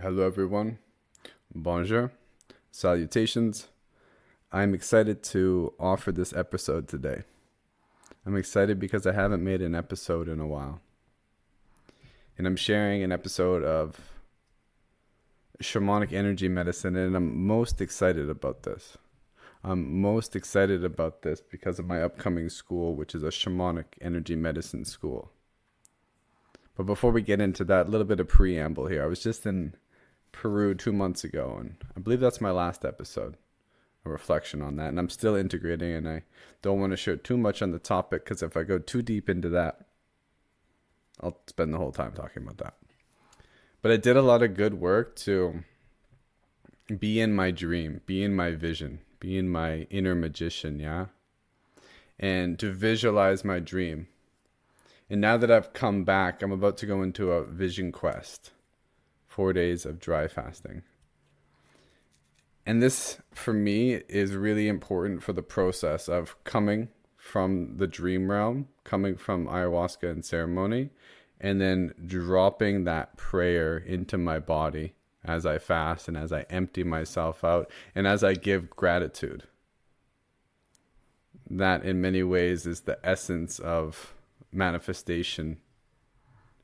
Hello, everyone. Bonjour. Salutations. I'm excited to offer this episode today. I'm excited because I haven't made an episode in a while. And I'm sharing an episode of shamanic energy medicine, and I'm most excited about this. I'm most excited about this because of my upcoming school, which is a shamanic energy medicine school. But before we get into that, a little bit of preamble here. I was just in Peru 2 months ago, and I believe that's my last episode, a reflection on that. And I'm still integrating, and I don't want to share too much on the topic because if I go too deep into that, I'll spend the whole time talking about that. But I did a lot of good work to be in my dream, be in my vision, be in my inner magician, yeah? And to visualize my dream. And now that I've come back, I'm about to go into a vision quest. 4 days of dry fasting. And this, for me, is really important for the process of coming from the dream realm, coming from ayahuasca and ceremony, and then dropping that prayer into my body as I fast and as I empty myself out and as I give gratitude. That, in many ways, is the essence of manifestation.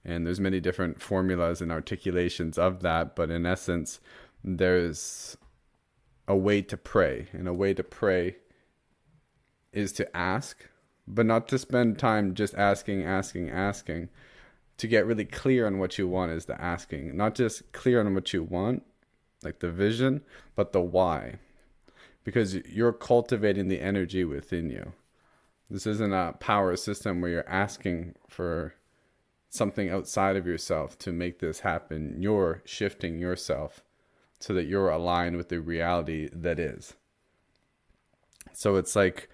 And there's many different formulas and articulations of that, but in essence, there's a way to pray. And a way to pray is to ask, but not to spend time just asking. To get really clear on what you want is the asking. Not just clear on what you want, like the vision, but the why. Because you're cultivating the energy within you. This isn't a power system where you're asking for something outside of yourself to make this happen. You're shifting yourself so that you're aligned with the reality that is. So it's like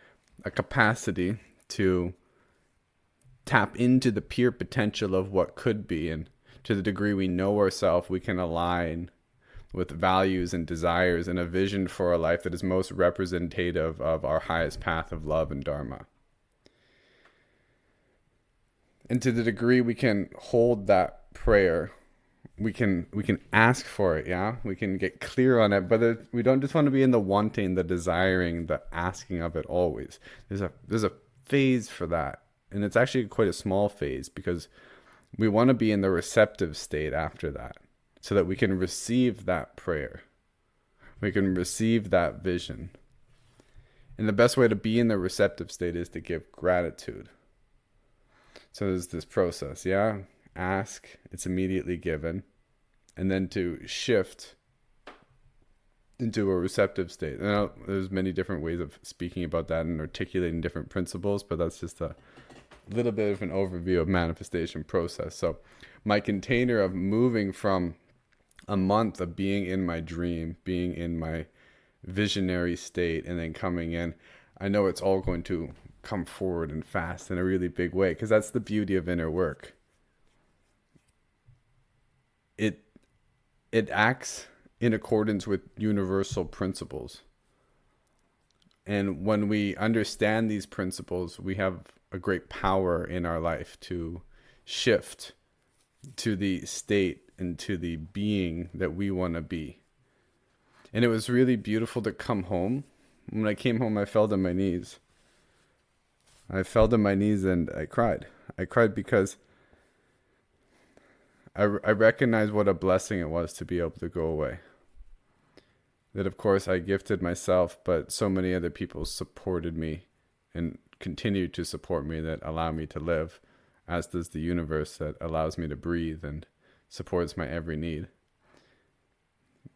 a capacity to tap into the pure potential of what could be, and to the degree we know ourselves, we can align with values and desires and a vision for a life that is most representative of our highest path of love and dharma. And to the degree we can hold that prayer, we can ask for it, yeah? We can get clear on it, but we don't just want to be in the wanting, the desiring, the asking of it always. There's a phase for that. And it's actually quite a small phase because we want to be in the receptive state after that so that we can receive that prayer. We can receive that vision. And the best way to be in the receptive state is to give gratitude. So there's this process, yeah? Ask, it's immediately given. And then to shift into a receptive state. Now, there's many different ways of speaking about that and articulating different principles, but that's just a little bit of an overview of manifestation process. So my container of moving from a month of being in my dream, being in my visionary state, and then coming in, I know it's all going to come forward and fast in a really big way, because that's the beauty of inner work. It acts in accordance with universal principles. And when we understand these principles, we have a great power in our life to shift to the state and to the being that we want to be. And it was really beautiful to come home. When I came home, I fell to my knees. And I cried. I cried because I recognized what a blessing it was to be able to go away. That, of course, I gifted myself, but so many other people supported me and continue to support me, that allow me to live, as does the universe that allows me to breathe and supports my every need.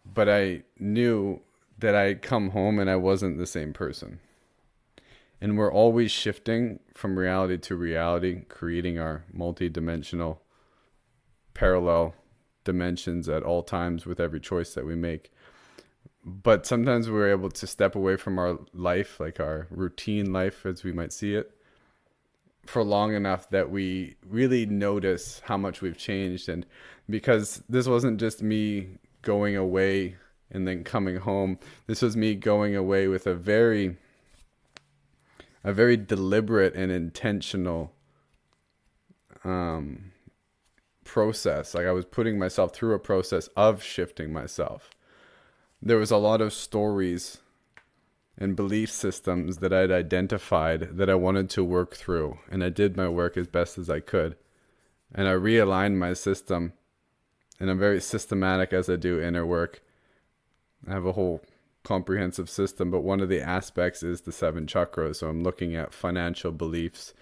But I knew that I'd come home and I wasn't the same person. And we're always shifting from reality to reality, creating our multi-dimensional parallel dimensions at all times with every choice that we make. But sometimes we're able to step away from our life, like our routine life as we might see it, for long enough that we really notice how much we've changed. And because this wasn't just me going away and then coming home, this was me going away with a very deliberate and intentional process. Like I was putting myself through a process of shifting myself. There was a lot of stories and belief systems that I'd identified that I wanted to work through. And I did my work as best as I could. And I realigned my system. And I'm very systematic as I do inner work. I have a whole comprehensive system, but one of the aspects is the 7 chakras. So I'm looking at financial beliefs,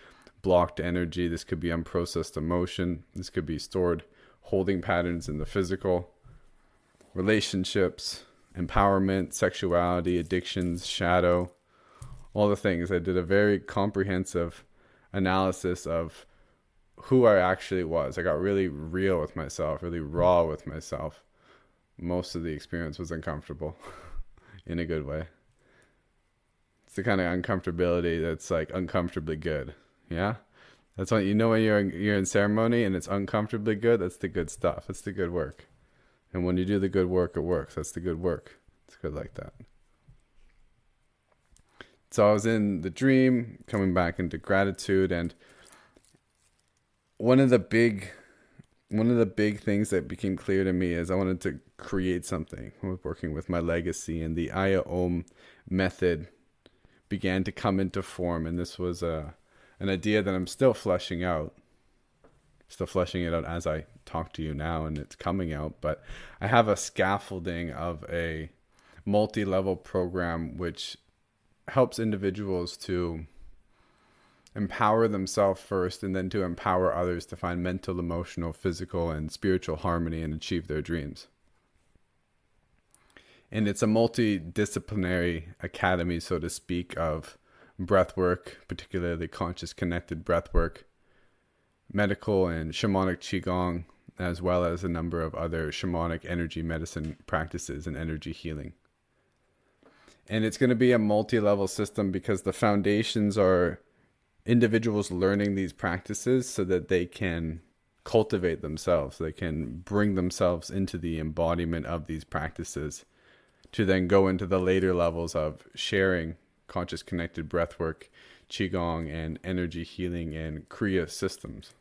blocked energy. This could be unprocessed emotion. This could be stored holding patterns in the physical, relationships, empowerment, sexuality, addictions, shadow, all the things. I did a very comprehensive analysis of who I actually was. I got really real with myself, really raw with myself. Most of the experience was uncomfortable in a good way. It's the kind of uncomfortability that's like uncomfortably good. Yeah? That's what you know when you're in ceremony and it's uncomfortably good. That's the good stuff. That's the good work. And when you do the good work, it works. That's the good work. It's good like that. So I was in the dream, coming back into gratitude, and one of the big things that became clear to me is I wanted to create something. I was working with my legacy, and the Aya Om method began to come into form. And this was an idea that I'm still fleshing out. Still fleshing it out as I talk to you now, and it's coming out. But I have a scaffolding of a multi-level program which helps individuals to empower themselves first, and then to empower others to find mental, emotional, physical, and spiritual harmony and achieve their dreams. And it's a multidisciplinary academy, so to speak, of breathwork, particularly conscious connected breathwork, medical and shamanic Qigong, as well as a number of other shamanic energy medicine practices and energy healing. And it's going to be a multi-level system because the foundations are individuals learning these practices so that they can cultivate themselves. They can bring themselves into the embodiment of these practices to then go into the later levels of sharing conscious connected breathwork, Qigong, and energy healing and Kriya systems.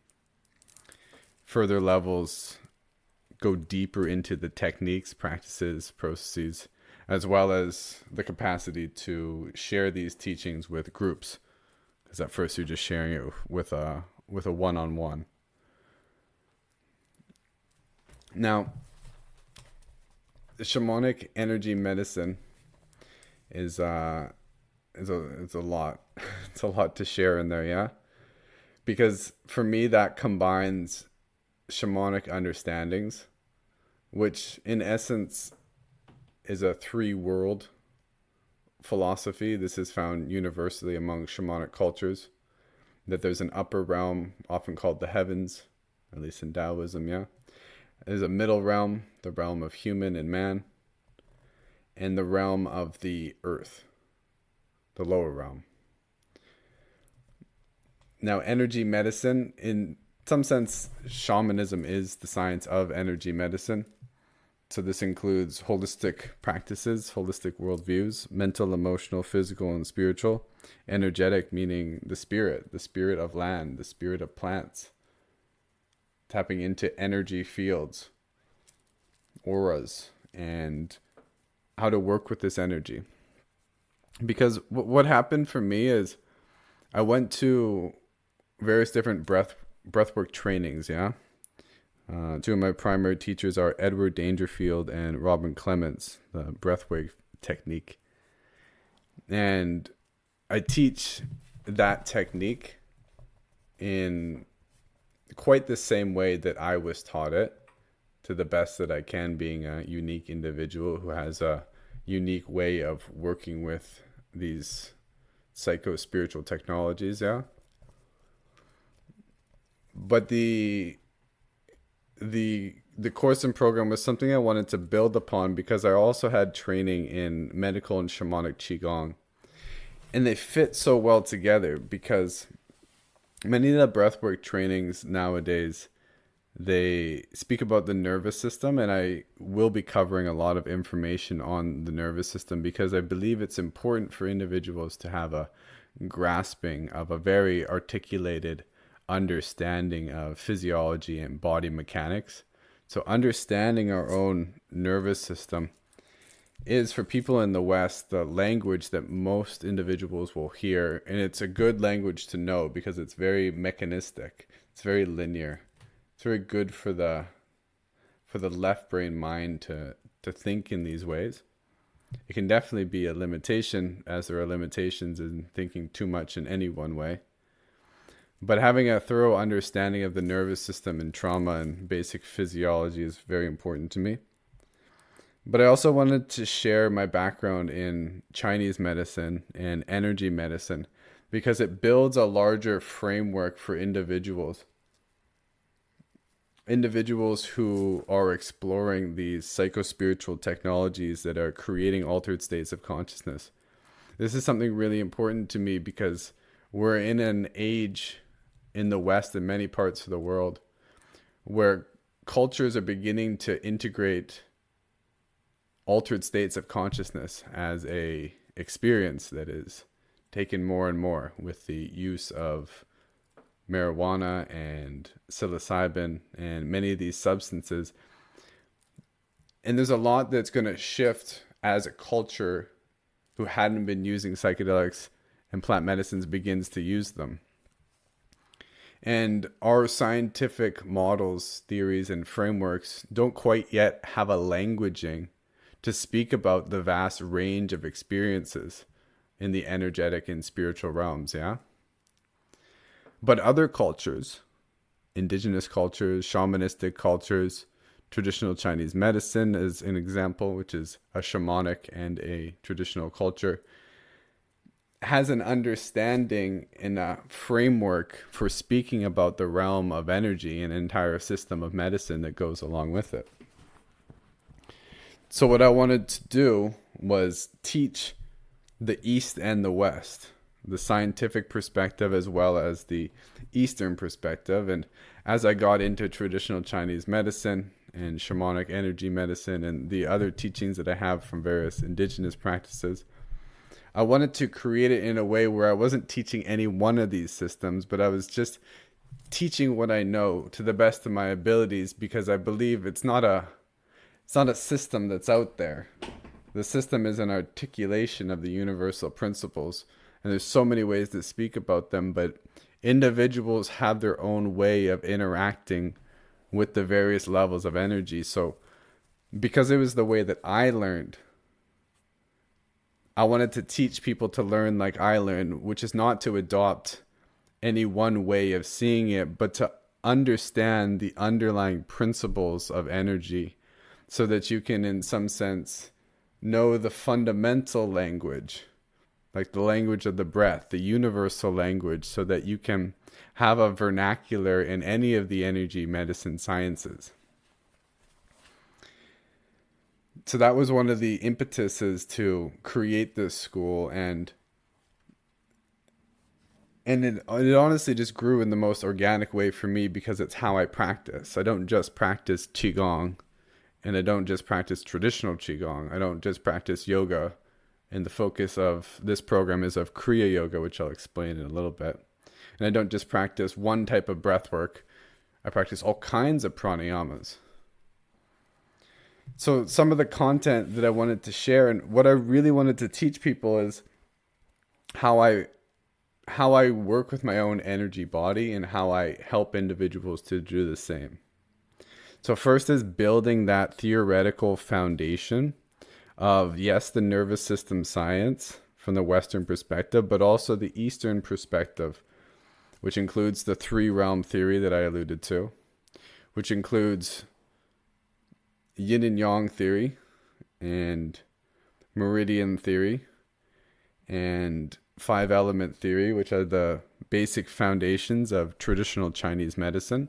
Further levels go deeper into the techniques, practices, processes, as well as the capacity to share these teachings with groups. Because at first you're just sharing it with a one-on-one. Now, the shamanic energy medicine is a lot. It's a lot to share in there, yeah? Because for me, that combines shamanic understandings, which in essence is a 3-world philosophy. This is found universally among shamanic cultures, that there's an upper realm, often called the heavens, at least in Taoism, yeah? There's a middle realm, the realm of human and man, and the realm of the earth, the lower realm. Now, energy medicine, in some sense, shamanism is the science of energy medicine. So this includes holistic practices, holistic worldviews, mental, emotional, physical, and spiritual. Energetic, meaning the spirit of land, the spirit of plants. Tapping into energy fields, auras, and how to work with this energy. Because what happened for me is I went to various different breathwork trainings, yeah? 2 of my primary teachers are Edward Dangerfield and Robin Clements, the breathwork technique. And I teach that technique in quite the same way that I was taught it, to the best that I can, being a unique individual who has a unique way of working with these psycho-spiritual technologies, yeah? But the course and program was something I wanted to build upon because I also had training in medical and shamanic Qigong. And they fit so well together because many of the breathwork trainings nowadays, they speak about the nervous system, and I will be covering a lot of information on the nervous system because I believe it's important for individuals to have a grasping of a very articulated understanding of physiology and body mechanics. So understanding our own nervous system is, for people in the West, the language that most individuals will hear. And it's a good language to know because it's very mechanistic. It's very linear. It's very good for the left brain mind to think in these ways. It can definitely be a limitation, as there are limitations in thinking too much in any one way. But having a thorough understanding of the nervous system and trauma and basic physiology is very important to me. But I also wanted to share my background in Chinese medicine and energy medicine because it builds a larger framework for individuals who are exploring these psycho-spiritual technologies that are creating altered states of consciousness. This is something really important to me because we're in an age in the West and many parts of the world where cultures are beginning to integrate altered states of consciousness as a experience that is taken more and more with the use of marijuana and psilocybin and many of these substances. And there's a lot that's going to shift as a culture who hadn't been using psychedelics and plant medicines begins to use them. And our scientific models, theories, and frameworks don't quite yet have a languaging to speak about the vast range of experiences in the energetic and spiritual realms, yeah? But other cultures, indigenous cultures, shamanistic cultures, traditional Chinese medicine as an example, which is a shamanic and a traditional culture, has an understanding and a framework for speaking about the realm of energy and an entire system of medicine that goes along with it. So what I wanted to do was teach the East and the West, the scientific perspective as well as the Eastern perspective. And as I got into traditional Chinese medicine and shamanic energy medicine and the other teachings that I have from various indigenous practices, I wanted to create it in a way where I wasn't teaching any one of these systems, but I was just teaching what I know to the best of my abilities, because I believe it's not a system that's out there. The system is an articulation of the universal principles, and there's so many ways to speak about them, but individuals have their own way of interacting with the various levels of energy. So because it was the way that I learned, I wanted to teach people to learn like I learned, which is not to adopt any one way of seeing it, but to understand the underlying principles of energy so that you can, in some sense, know the fundamental language, like the language of the breath, the universal language, so that you can have a vernacular in any of the energy medicine sciences. So that was one of the impetuses to create this school, and it honestly just grew in the most organic way for me because it's how I practice. I don't just practice Qigong, and I don't just practice traditional Qigong. I don't just practice yoga, and the focus of this program is of Kriya yoga, which I'll explain in a little bit. And I don't just practice one type of breath work. I practice all kinds of pranayamas. So some of the content that I wanted to share and what I really wanted to teach people is how I work with my own energy body and how I help individuals to do the same. So first is building that theoretical foundation of, yes, the nervous system science from the Western perspective, but also the Eastern perspective, which includes the three-realm theory that I alluded to, which includes yin and yang theory and meridian theory and five-element theory, which are the basic foundations of traditional Chinese medicine.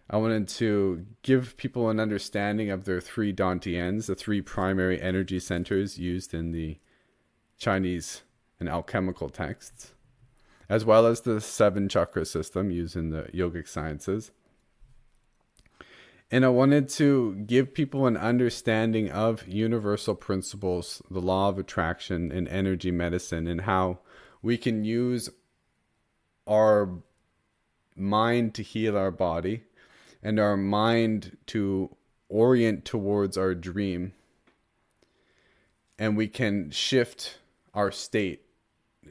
I wanted to give people an understanding of their three dantians, the three primary energy centers used in the Chinese and alchemical texts, as well as the 7 chakra system used in the yogic sciences. And I wanted to give people an understanding of universal principles, the law of attraction and energy medicine, and how we can use our mind to heal our body and our mind to orient towards our dream. And we can shift our state.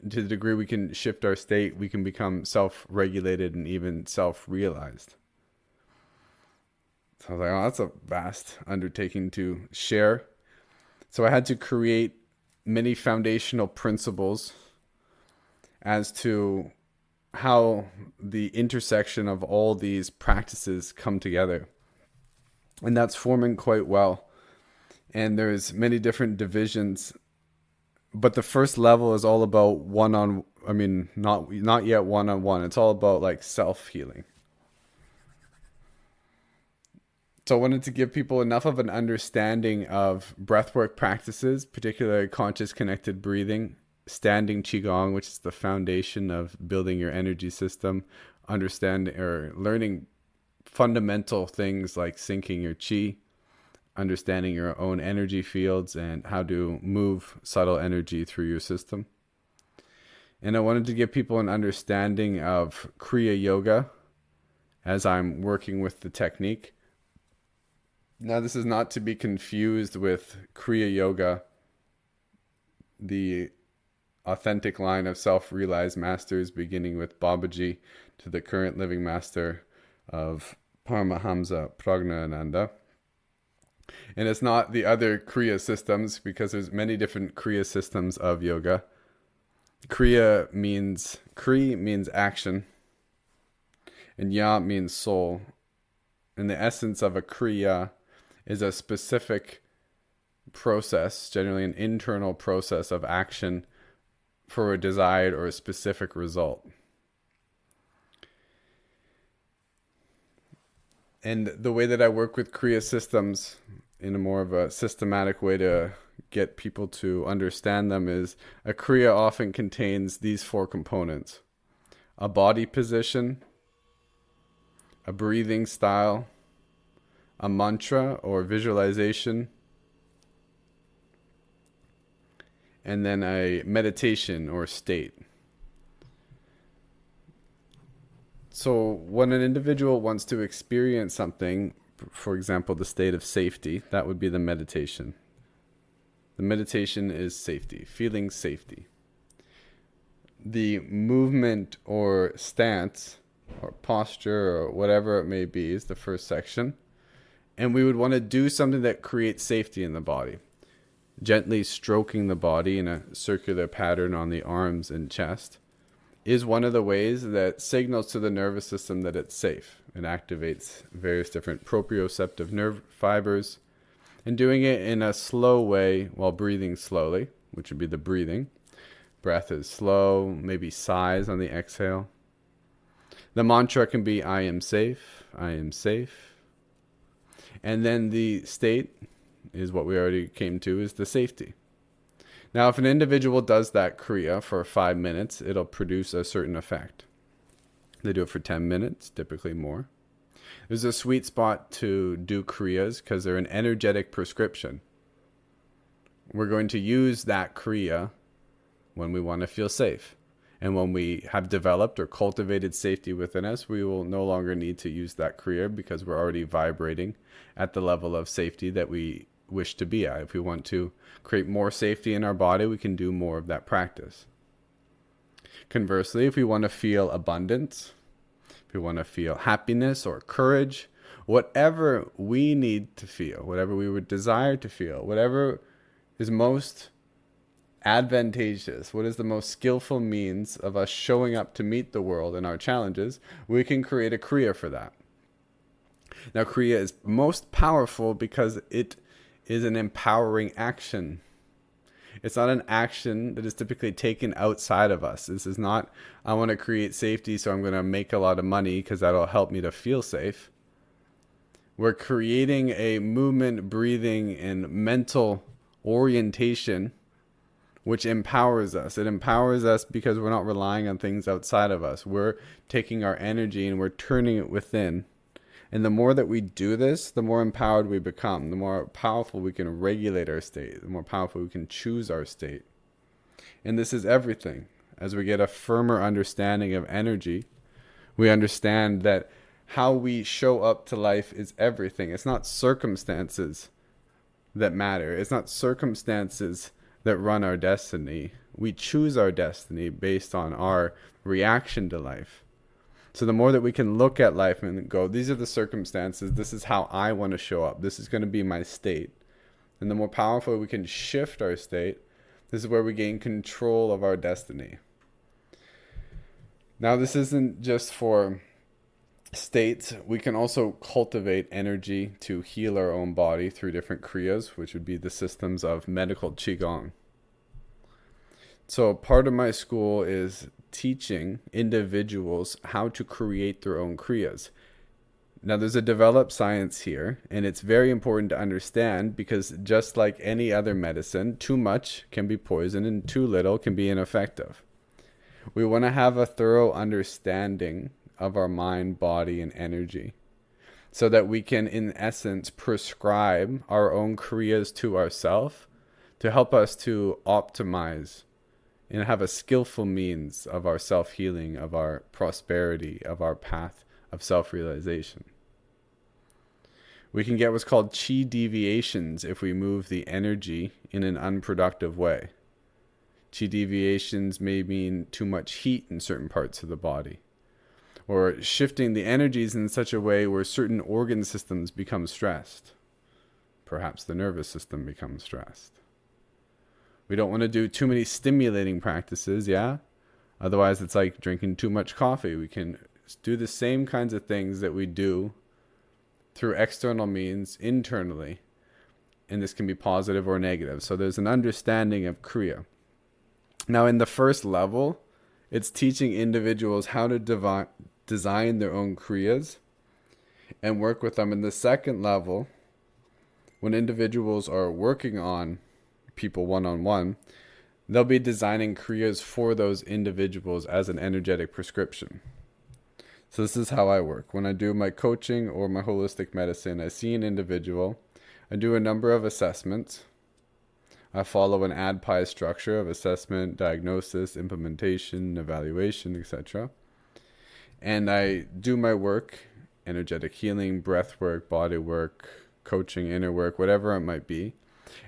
To the degree we can shift our state, we can become self-regulated and even self-realized. So I was like, oh, that's a vast undertaking to share. So I had to create many foundational principles as to how the intersection of all these practices come together. And that's forming quite well. And there's many different divisions. But the first level is all about not yet one-on-one. It's all about like self-healing. So I wanted to give people enough of an understanding of breathwork practices, particularly conscious connected breathing, standing Qigong, which is the foundation of building your energy system, understanding or learning fundamental things like syncing your Qi, understanding your own energy fields and how to move subtle energy through your system. And I wanted to give people an understanding of Kriya Yoga as I'm working with the technique. Now, this is not to be confused with Kriya Yoga, the authentic line of self-realized masters, beginning with Babaji to the current living master of Paramahamsa Prajnaananda. And it's not the other Kriya systems, because there's many different Kriya systems of yoga. Kriya means, Kri means action, and Ya means soul. And the essence of a Kriya is a specific process, generally an internal process of action for a desired or a specific result. And the way that I work with Kriya systems in a more of a systematic way to get people to understand them is a Kriya often contains these 4 components: a body position, a breathing style, a mantra or visualization, and then a meditation or state. So when an individual wants to experience something, for example, the state of safety, that would be the meditation. The meditation is safety, feeling safety. The movement or stance or posture or whatever it may be is the first section. And we would want to do something that creates safety in the body. Gently stroking the body in a circular pattern on the arms and chest is one of the ways that signals to the nervous system that it's safe. It activates various different proprioceptive nerve fibers. And doing it in a slow way while breathing slowly, which would be the breathing. Breath is slow, maybe sighs on the exhale. The mantra can be, I am safe, I am safe. And then the state is what we already came to, is the safety. Now, if an individual does that Kriya for 5 minutes, it'll produce a certain effect. They do it for 10 minutes, typically more. There's a sweet spot to do Kriyas because they're an energetic prescription. We're going to use that Kriya when we want to feel safe. And when we have developed or cultivated safety within us, we will no longer need to use that Kriya because we're already vibrating at the level of safety that we wish to be at. If we want to create more safety in our body, we can do more of that practice. Conversely, if we want to feel abundance, if we want to feel happiness or courage, whatever we need to feel, whatever we would desire to feel, whatever is most advantageous, what is the most skillful means of us showing up to meet the world and our challenges, we can create a Kriya for that. Now, Kriya is most powerful because it is an empowering action. It's not an action that is typically taken outside of us. This is not, I want to create safety, so I'm going to make a lot of money because that'll help me to feel safe. We're creating a movement, breathing, and mental orientation which empowers us. It empowers us because we're not relying on things outside of us. We're taking our energy and we're turning it within. And the more that we do this, the more empowered we become, the more powerful we can regulate our state, the more powerful we can choose our state. And this is everything. As we get a firmer understanding of energy, We understand that how we show up to life is everything. It's not circumstances that matter. It's not circumstances that run our destiny. We choose our destiny based on our reaction to life. So the more that we can look at life and go, these are the circumstances, this is how I want to show up, this is going to be my state. And the more powerful we can shift our state, this is where we gain control of our destiny. Now, this isn't just for states. We can also cultivate energy to heal our own body through different Kriyas, which would be the systems of medical Qigong. So part of my school is teaching individuals how to create their own Kriyas. Now, there's a developed science here, and it's very important to understand because just like any other medicine, too much can be poison and too little can be ineffective. We want to have a thorough understanding of our mind, body, and energy so that we can, in essence, prescribe our own Kriyas to ourselves to help us to optimize and have a skillful means of our self-healing, of our prosperity, of our path of self-realization. We can get what's called chi deviations if we move the energy in an unproductive way. Chi deviations may mean too much heat in certain parts of the body, or shifting the energies in such a way where certain organ systems become stressed. Perhaps the nervous system becomes stressed. We don't want to do too many stimulating practices, yeah? Otherwise, it's like drinking too much coffee. We can do the same kinds of things that we do through external means internally, and this can be positive or negative. So there's an understanding of Kriya. Now, in the first level, it's teaching individuals how to design their own Kriyas and work with them. In the second level, when individuals are working on people one-on-one, they'll be designing Kriyas for those individuals as an energetic prescription. So this is how I work. When I do my coaching or my holistic medicine, I see an individual, I do a number of assessments. I follow an ADPI structure of assessment, diagnosis, implementation, evaluation, etc. And I do my work, energetic healing, breath work, body work, coaching, inner work, whatever it might be.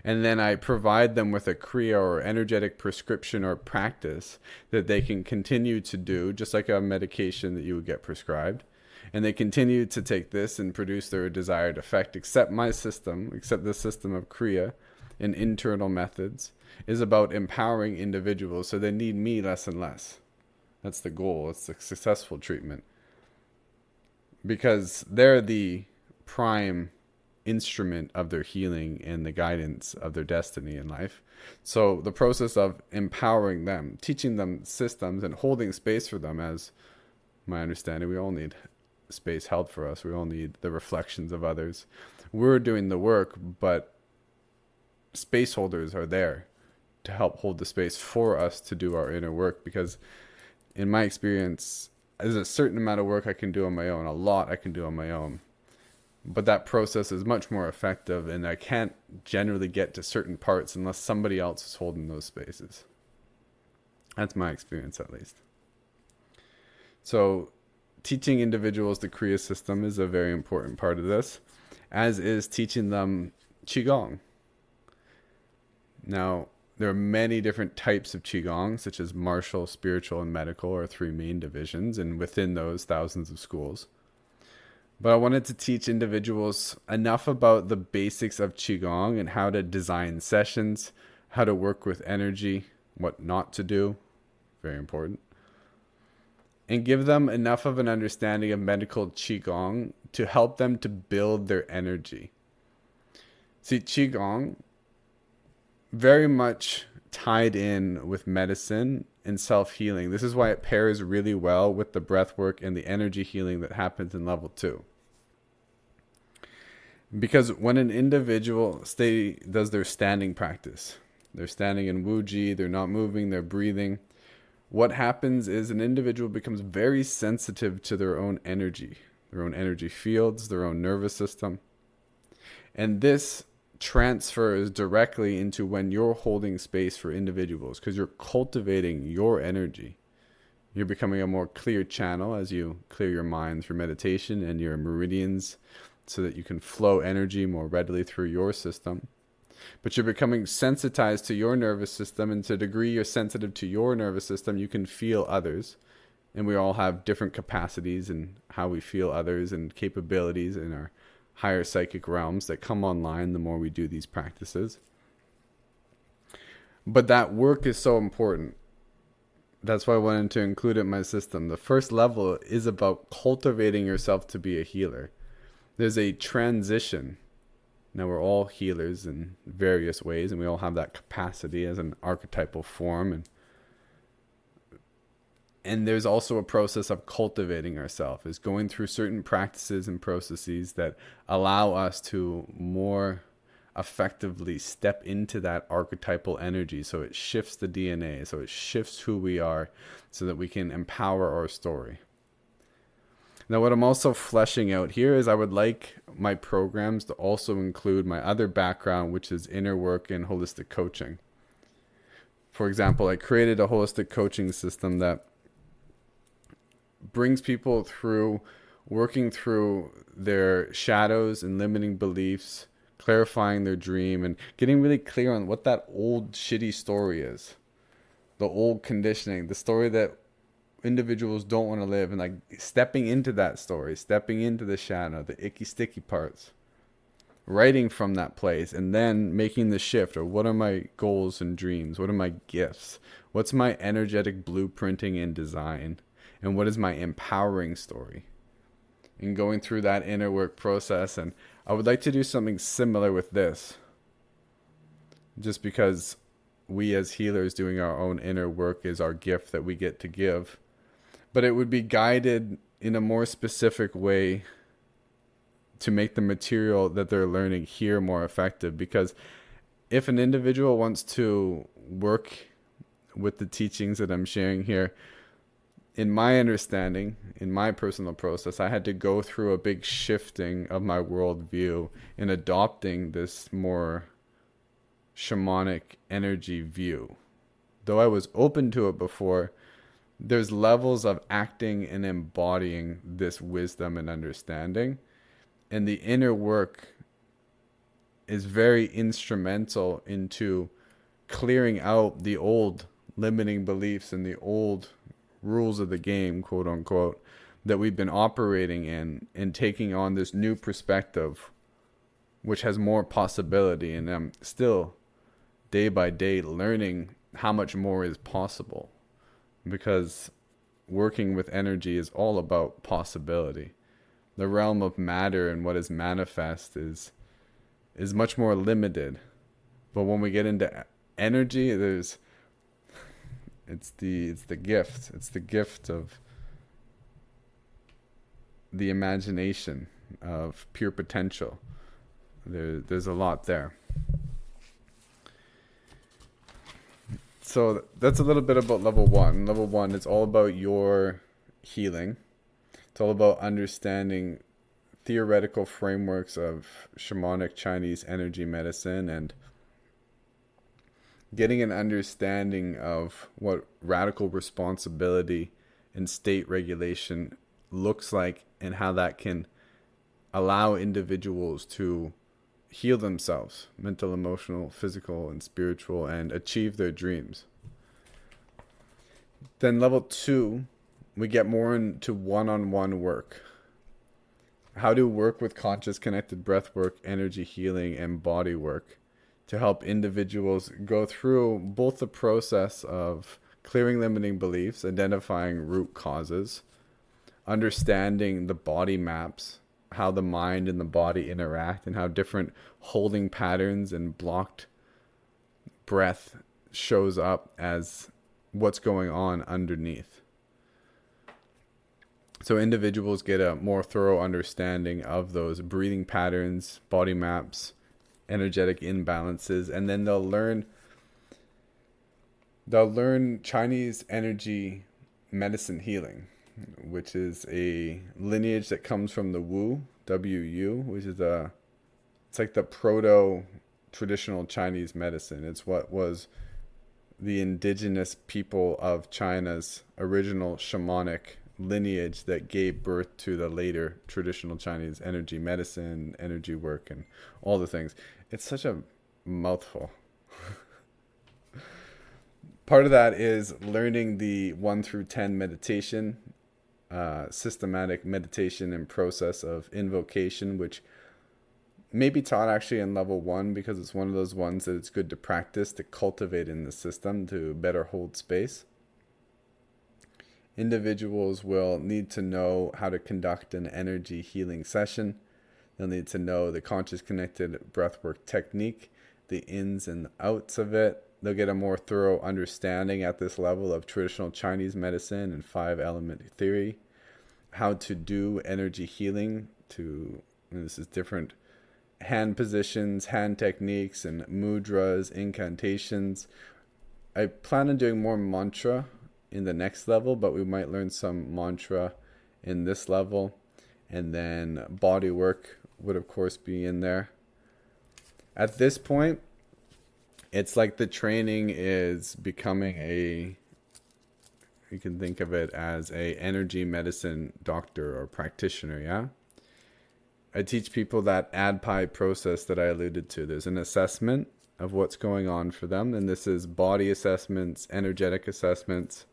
And then I provide them with a Kriya or energetic prescription or practice that they can continue to do, just like a medication that you would get prescribed. And they continue to take this and produce their desired effect, except my system, except the system of Kriya and internal methods is about empowering individuals so they need me less and less. That's the goal. It's the successful treatment. Because they're the prime instrument of their healing and the guidance of their destiny in life. So the process of empowering them, teaching them systems and holding space for them, as my understanding, we all need space held for us. We all need the reflections of others. We're doing the work, but space holders are there to help hold the space for us to do our inner work, because in my experience, there's a certain amount of work I can do on my own, a lot I can do on my own. But that process is much more effective, and I can't generally get to certain parts unless somebody else is holding those spaces. That's my experience, at least. So teaching individuals the Kriya system is a very important part of this, as is teaching them Qigong. Now, there are many different types of Qigong, such as martial, spiritual, and medical are three main divisions, and within those, thousands of schools. But I wanted to teach individuals enough about the basics of Qigong and how to design sessions, how to work with energy, what not to do, very important, and give them enough of an understanding of medical Qigong to help them to build their energy. See, Qigong, very much tied in with medicine and self-healing. This is why it pairs really well with the breath work and the energy healing that happens in level 2. Because when an individual does their standing practice, they're standing in Wuji, they're not moving, they're breathing, what happens is an individual becomes very sensitive to their own energy fields, their own nervous system. And this transfers directly into when you're holding space for individuals, because you're cultivating your energy. You're becoming a more clear channel as you clear your mind through meditation and your meridians so that you can flow energy more readily through your system. But you're becoming sensitized to your nervous system, and to the degree you're sensitive to your nervous system, you can feel others. And we all have different capacities in how we feel others and capabilities in our higher psychic realms that come online the more we do these practices. But that work is so important. That's why I wanted to include it in my system. The first level is about cultivating yourself to be a healer. There's a transition. Now, we're all healers in various ways, and we all have that capacity as an archetypal form. And there's also a process of cultivating ourselves, is going through certain practices and processes that allow us to more effectively step into that archetypal energy. So it shifts the DNA, so it shifts who we are, so that we can empower our story. Now, what I'm also fleshing out here is I would like my programs to also include my other background, which is inner work and holistic coaching. For example, I created a holistic coaching system that brings people through working through their shadows and limiting beliefs, clarifying their dream, and getting really clear on what that old shitty story is. The old conditioning, the story that individuals don't want to live, and like stepping into that story, stepping into the shadow, the icky sticky parts, writing from that place, and then making the shift. Or what are my goals and dreams? What are my gifts? What's my energetic blueprinting and design? And what is my empowering story? And going through that inner work process. And I would like to do something similar with this, just because we as healers doing our own inner work is our gift that we get to give. But it would be guided in a more specific way to make the material that they're learning here more effective. Because if an individual wants to work with the teachings that I'm sharing here, in my understanding, in my personal process, I had to go through a big shifting of my worldview in adopting this more shamanic energy view. Though I was open to it before, there's levels of acting and embodying this wisdom and understanding. And the inner work is very instrumental into clearing out the old limiting beliefs and the old rules of the game, quote unquote, that we've been operating in, and taking on this new perspective, which has more possibility. And I'm still day by day learning how much more is possible, because working with energy is all about possibility. The realm of matter and what is manifest is much more limited. But when we get into energy, it's the gift. It's the gift of the imagination, of pure potential. There's a lot there. So that's a little bit about level one. Level one is all about your healing. It's all about understanding theoretical frameworks of shamanic Chinese energy medicine and getting an understanding of what radical responsibility and state regulation looks like, and how that can allow individuals to heal themselves, mental, emotional, physical, and spiritual, and achieve their dreams. Then level two, we get more into one-on-one work. How to work with conscious connected breath work, energy healing, and body work to help individuals go through both the process of clearing limiting beliefs, identifying root causes, understanding the body maps, how the mind and the body interact, and how different holding patterns and blocked breath shows up as what's going on underneath. So individuals get a more thorough understanding of those breathing patterns, body maps, energetic imbalances, and then they'll learn Chinese energy medicine healing, which is a lineage that comes from the Wu, W-U, which is it's like the proto traditional Chinese medicine. It's what was the indigenous people of China's original shamanic lineage that gave birth to the later traditional Chinese energy medicine, energy work, and all the things. It's such a mouthful. Part of that is learning the 1 through 10 meditation, systematic meditation and process of invocation, which may be taught actually in level 1 because it's one of those ones that it's good to practice, to cultivate in the system, to better hold space. Individuals will need to know how to conduct an energy healing session. They'll need to know the conscious connected breathwork technique, the ins and outs of it. They'll get a more thorough understanding at this level of traditional Chinese medicine and 5-element theory, how to do energy healing, and this is different hand positions, hand techniques, and mudras, incantations. I plan on doing more mantra in the next level, but we might learn some mantra in this level. And then body work would of course be in there. At this point, it's like the training is becoming you can think of it as a energy medicine doctor or practitioner, yeah? I teach people that ADPI process that I alluded to. There's an assessment of what's going on for them, and this is body assessments, energetic assessments,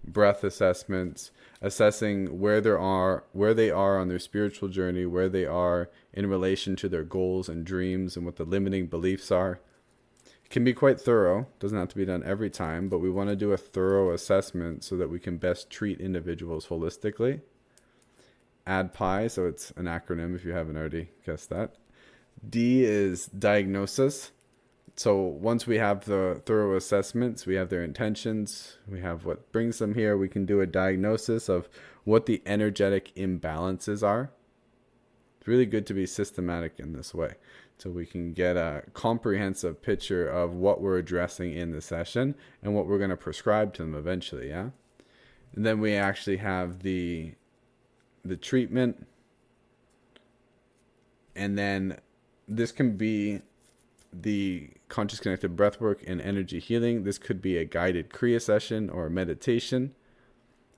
breath assessments, assessing where they are on their spiritual journey, where they are in relation to their goals and dreams, and what the limiting beliefs are. It can be quite thorough. Doesn't have to be done every time, but we want to do a thorough assessment so that we can best treat individuals holistically. ADPI, so it's an acronym if you haven't already guessed that. D is diagnosis. So once we have the thorough assessments, we have their intentions, we have what brings them here, we can do a diagnosis of what the energetic imbalances are. It's really good to be systematic in this way, so we can get a comprehensive picture of what we're addressing in the session and what we're going to prescribe to them eventually, yeah? And then we actually have the treatment, and then this can be the conscious connected breathwork and energy healing. This could be a guided Kriya session or a meditation.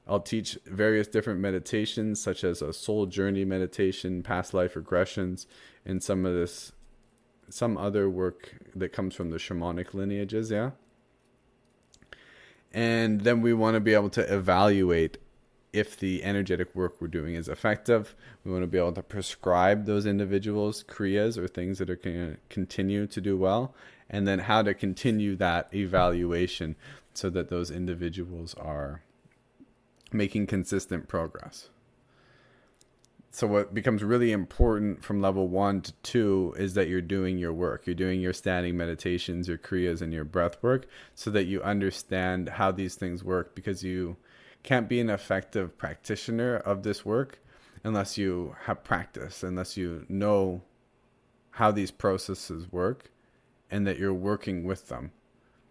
I'll teach various different meditations, such as a soul journey meditation, past life regressions, and some other work that comes from the shamanic lineages, yeah? And then we want to be able to evaluate if the energetic work we're doing is effective. We want to be able to prescribe those individuals kriyas or things that are going to continue to do well, and then how to continue that evaluation so that those individuals are making consistent progress. So what becomes really important from level 1 to 2 is that you're doing your work. You're doing your standing meditations, your kriyas, and your breath work so that you understand how these things work, because you can't be an effective practitioner of this work unless you have practice, unless you know how these processes work and that you're working with them.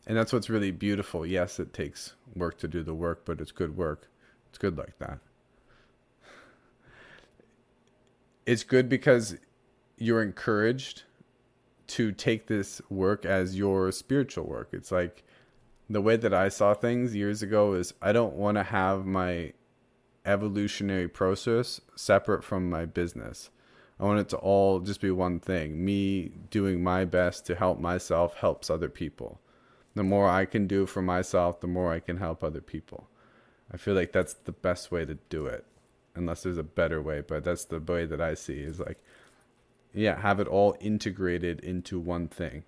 And that's what's really beautiful. Yes, it takes work to do the work, but it's good work. It's good like that. It's good because you're encouraged to take this work as your spiritual work. It's like, the way that I saw things years ago is I don't want to have my evolutionary process separate from my business. I want it to all just be one thing. Me doing my best to help myself helps other people. The more I can do for myself, the more I can help other people. I feel like that's the best way to do it, unless there's a better way, but that's the way that I see, is like, yeah, have it all integrated into one thing.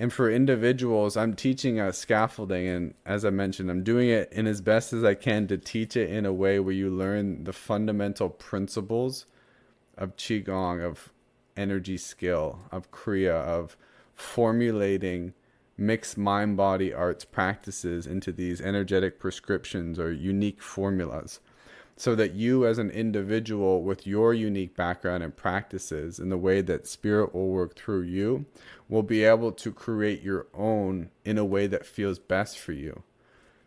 And for individuals, I'm teaching a scaffolding, and as I mentioned, I'm doing it in as best as I can to teach it in a way where you learn the fundamental principles of Qigong, of energy skill, of Kriya, of formulating mixed mind-body arts practices into these energetic prescriptions or unique formulas, so that you as an individual with your unique background and practices and the way that spirit will work through you will be able to create your own in a way that feels best for you.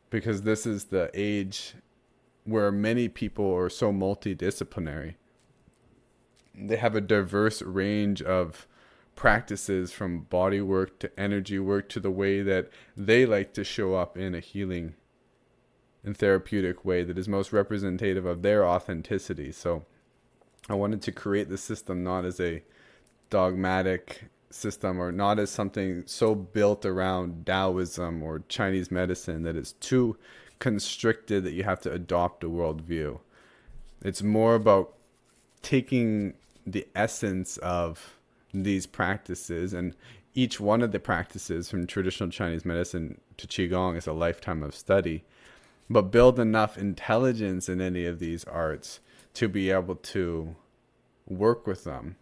Because this is the age where many people are so multidisciplinary. They have a diverse range of practices, from body work to energy work to the way that they like to show up in a healing and therapeutic way that is most representative of their authenticity. So I wanted to create the system not as a dogmatic system, or not as something so built around Taoism or Chinese medicine that it's too constricted that you have to adopt a worldview. It's more about taking the essence of these practices, and each one of the practices from traditional Chinese medicine to Qigong is a lifetime of study, but build enough intelligence in any of these arts to be able to work with them.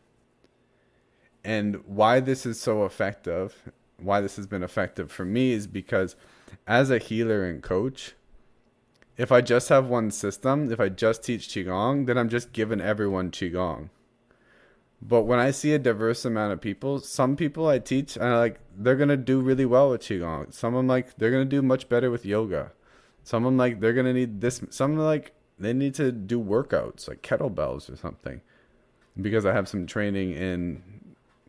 And why this is so effective, why this has been effective for me, is because as a healer and coach, if I just have one system, if I just teach Qigong, then I'm just giving everyone Qigong. But when I see a diverse amount of people, some people I teach, they're going to do really well with Qigong. Some of them, they're going to do much better with yoga. Some of them, they're going to need this. Some of them, they need to do workouts, like kettlebells or something. Because I have some training in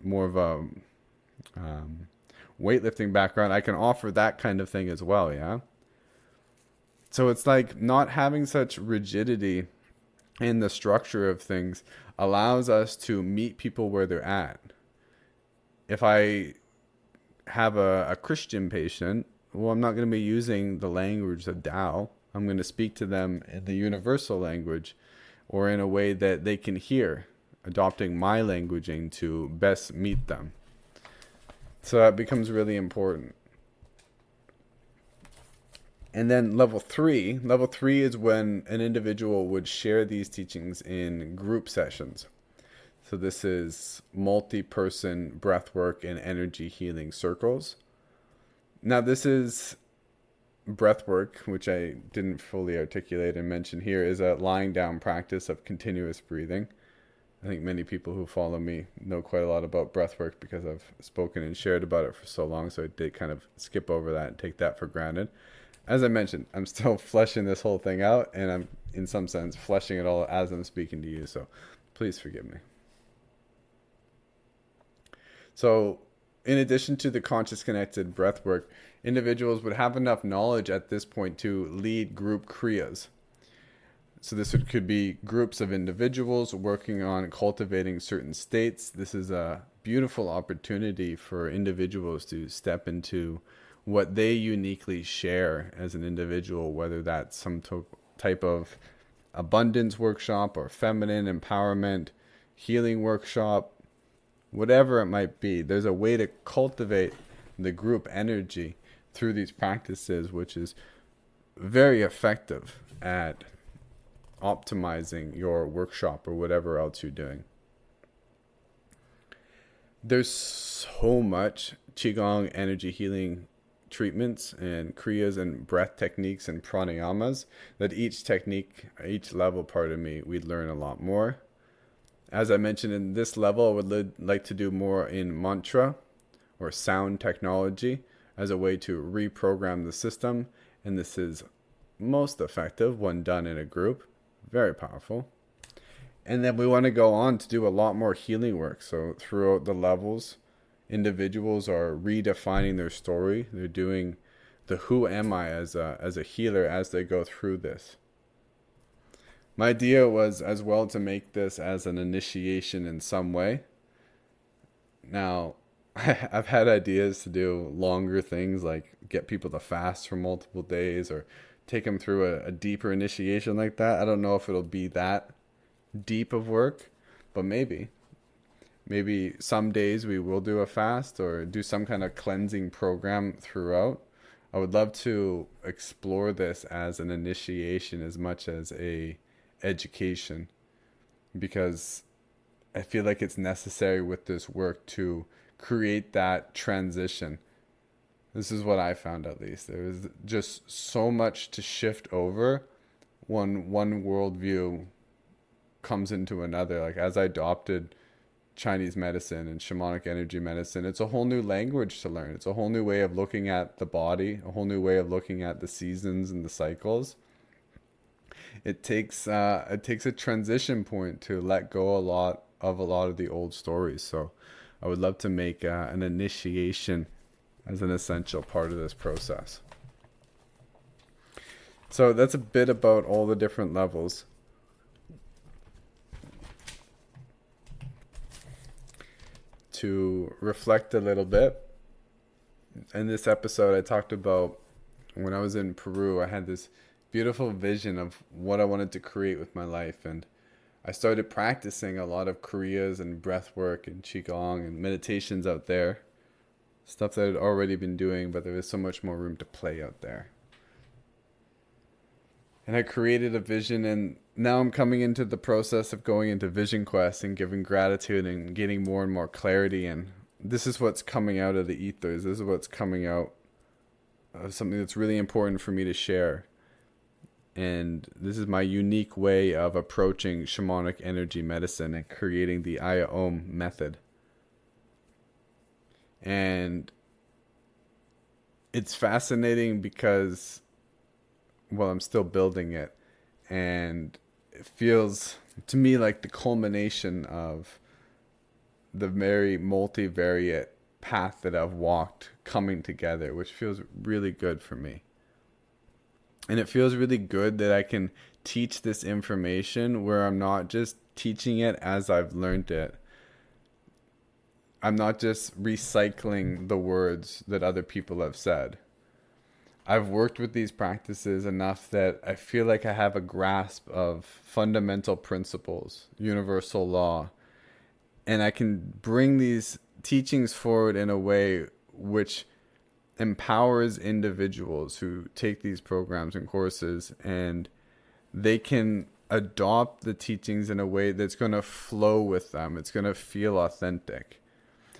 more of a weightlifting background, I can offer that kind of thing as well, yeah? So it's not having such rigidity in the structure of things allows us to meet people where they're at. If I have a Christian patient, well, I'm not going to be using the language of Tao. I'm going to speak to them in the universal language, or in a way that they can hear, adopting my languaging to best meet them. So that becomes really important. And then level three is when an individual would share these teachings in group sessions. So this is multi-person breathwork and energy healing circles. Now this is breathwork, which I didn't fully articulate and mention here, is a lying down practice of continuous breathing. I think many people who follow me know quite a lot about breathwork because I've spoken and shared about it for so long, so I did kind of skip over that and take that for granted. As I mentioned, I'm still fleshing this whole thing out, and I'm, in some sense, fleshing it all as I'm speaking to you, so please forgive me. So, in addition to the conscious connected breathwork, individuals would have enough knowledge at this point to lead group Kriyas. So this could be groups of individuals working on cultivating certain states. This is a beautiful opportunity for individuals to step into what they uniquely share as an individual, whether that's some type of abundance workshop or feminine empowerment, healing workshop, whatever it might be. There's a way to cultivate the group energy through these practices, which is very effective at optimizing your workshop or whatever else you're doing. There's so much Qigong energy healing treatments and Kriyas and breath techniques and pranayamas that each technique, each level, we'd learn a lot more. As I mentioned, in this level, I would like to do more in mantra or sound technology as a way to reprogram the system, and this is most effective when done in a group. Very powerful. And then we want to go on to do a lot more healing work. So throughout the levels, individuals are redefining their story. They're doing the who am I as a healer as they go through this. My idea was as well to make this as an initiation in some way. Now, I've had ideas to do longer things, like get people to fast for multiple days or take them through a deeper initiation like that. I don't know if it'll be that deep of work, but maybe some days we will do a fast or do some kind of cleansing program throughout. I would love to explore this as an initiation as much as a education, because I feel like it's necessary with this work to create that transition. This is what I found, at least. There was just so much to shift over when one worldview comes into another. Like as I adopted Chinese medicine and shamanic energy medicine, it's a whole new language to learn. It's a whole new way of looking at the body, a whole new way of looking at the seasons and the cycles. It takes a transition point to let go a lot of the old stories. So I would love to make an initiation as an essential part of this process. So that's a bit about all the different levels. To reflect a little bit, in this episode I talked about when I was in Peru, I had this beautiful vision of what I wanted to create with my life, and I started practicing a lot of Kriyas and breathwork and Qigong and meditations out there. Stuff that I'd already been doing, but there was so much more room to play out there. And I created a vision, and now I'm coming into the process of going into vision quests and giving gratitude and getting more and more clarity. And this is what's coming out of the ethers. This is what's coming out of something that's really important for me to share. And this is my unique way of approaching shamanic energy medicine and creating the Aya Om method. And it's fascinating because, well, I'm still building it, and it feels to me like the culmination of the very multivariate path that I've walked coming together, which feels really good for me. And it feels really good that I can teach this information where I'm not just teaching it as I've learned it. I'm not just recycling the words that other people have said. I've worked with these practices enough that I feel like I have a grasp of fundamental principles, universal law, and I can bring these teachings forward in a way which empowers individuals who take these programs and courses, and they can adopt the teachings in a way that's going to flow with them. It's going to feel authentic.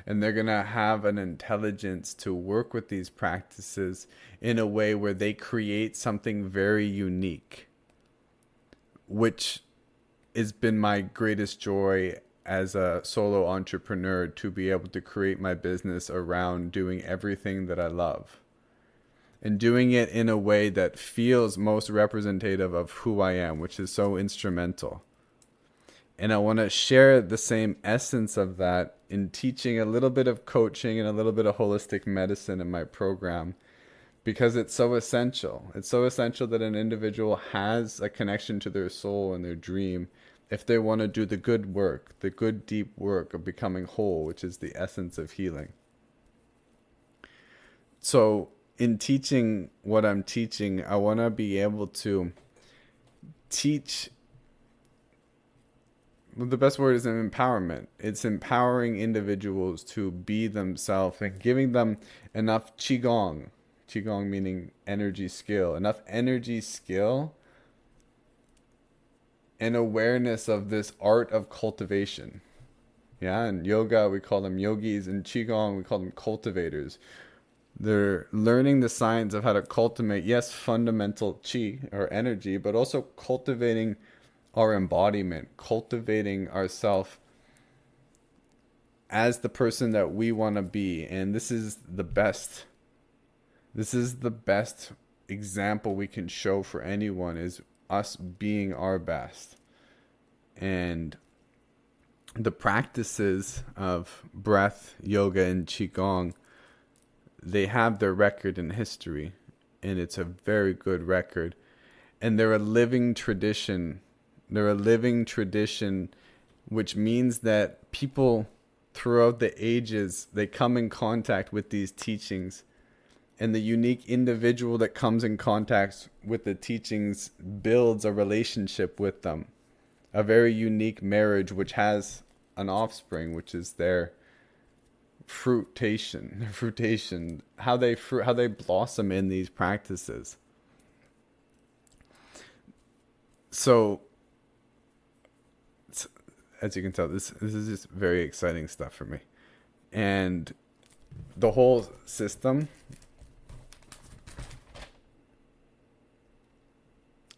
And they're going to have an intelligence to work with these practices in a way where they create something very unique, which has been my greatest joy as a solo entrepreneur, to be able to create my business around doing everything that I love and doing it in a way that feels most representative of who I am, which is so instrumental. And I want to share the same essence of that in teaching a little bit of coaching and a little bit of holistic medicine in my program, because it's so essential. It's so essential that an individual has a connection to their soul and their dream if they want to do the good work, the good deep work of becoming whole, which is the essence of healing. So in teaching what I'm teaching, I want to be able to teach. Well, the best word is an empowerment. It's empowering individuals to be themselves and giving them enough Qigong. Qigong meaning energy skill. Enough energy skill and awareness of this art of cultivation. Yeah, in yoga we call them yogis, in Qigong we call them cultivators. They're learning the science of how to cultivate, yes, fundamental Qi or energy, but also cultivating our embodiment, cultivating ourselves as the person that we want to be. And this is the best example we can show for anyone, is us being our best. And the practices of breath, yoga, and Qigong, they have their record in history, and it's a very good record. And they're a living tradition. They're a living tradition, which means that people throughout the ages, they come in contact with these teachings. And the unique individual that comes in contact with the teachings builds a relationship with them. A very unique marriage, which has an offspring, which is their fruitation, how they blossom in these practices. So, as you can tell, this is just very exciting stuff for me. And the whole system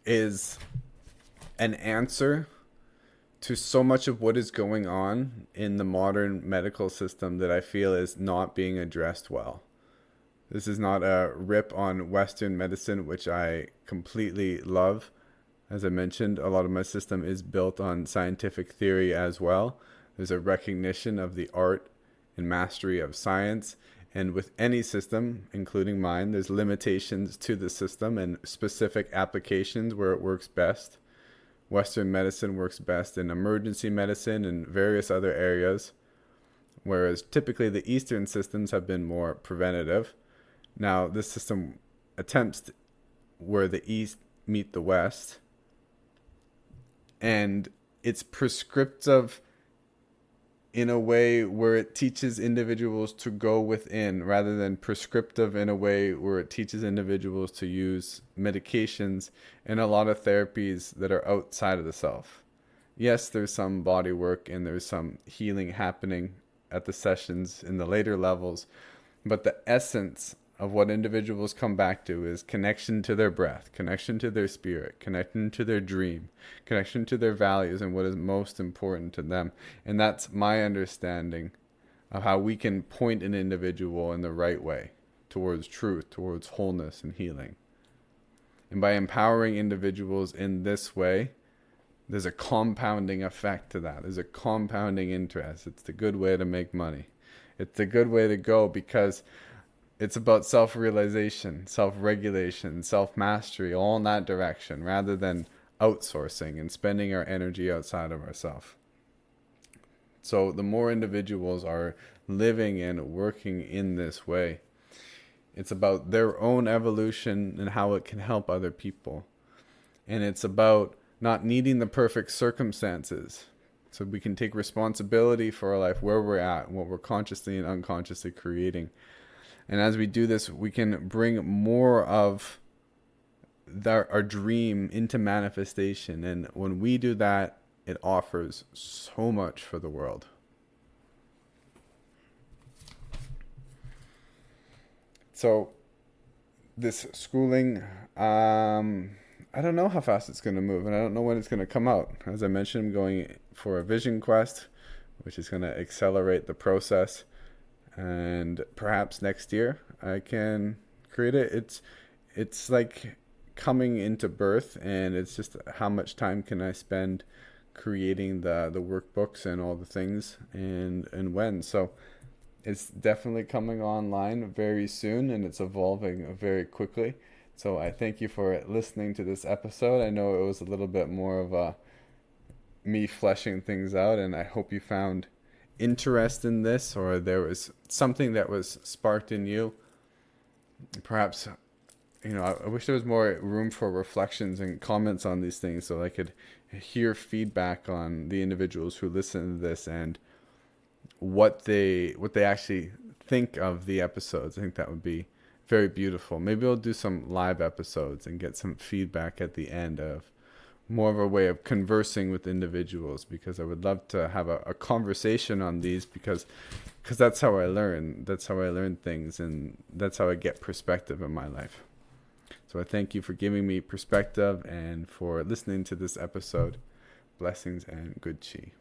is an answer to so much of what is going on in the modern medical system that I feel is not being addressed well. This is not a rip on Western medicine, which I completely love. As I mentioned, a lot of my system is built on scientific theory as well. There's a recognition of the art and mastery of science. And with any system, including mine, there's limitations to the system and specific applications where it works best. Western medicine works best in emergency medicine and various other areas, whereas typically the Eastern systems have been more preventative. Now, this system attempts where the East meet the West, and it's prescriptive in a way where it teaches individuals to go within, rather than prescriptive in a way where it teaches individuals to use medications and a lot of therapies that are outside of the self. Yes, there's some body work and there's some healing happening at the sessions in the later levels, but the essence of what individuals come back to is connection to their breath, connection to their spirit, connection to their dream, connection to their values and what is most important to them. And that's my understanding of how we can point an individual in the right way towards truth, towards wholeness and healing. And by empowering individuals in this way, there's a compounding effect to that. There's a compounding interest. It's the good way to make money. It's the good way to go, because it's about self-realization, self-regulation, self-mastery, all in that direction, rather than outsourcing and spending our energy outside of ourselves. So the more individuals are living and working in this way, it's about their own evolution and how it can help other people. And it's about not needing the perfect circumstances, so we can take responsibility for our life, where we're at, what we're consciously and unconsciously creating. And as we do this, we can bring more of our dream into manifestation. And when we do that, it offers so much for the world. So this schooling, I don't know how fast it's going to move, and I don't know when it's going to come out. As I mentioned, I'm going for a vision quest, which is going to accelerate the process. And perhaps next year I can create it. It's like coming into birth, and it's just how much time can I spend creating the workbooks and all the things, and when. So it's definitely coming online very soon, and it's evolving very quickly. So I thank you for listening to this episode. I know it was a little bit more of me fleshing things out, and I hope you found interest in this, or there was something that was sparked in you. Perhaps, I wish there was more room for reflections and comments on these things, so I could hear feedback on the individuals who listen to this and what they actually think of the episodes. I think that would be very beautiful. Maybe I'll do some live episodes and get some feedback at the end, of more of a way of conversing with individuals, because I would love to have a conversation on these, because that's how I learn. That's how I learn things, and that's how I get perspective in my life. So I thank you for giving me perspective and for listening to this episode. Blessings and good chi.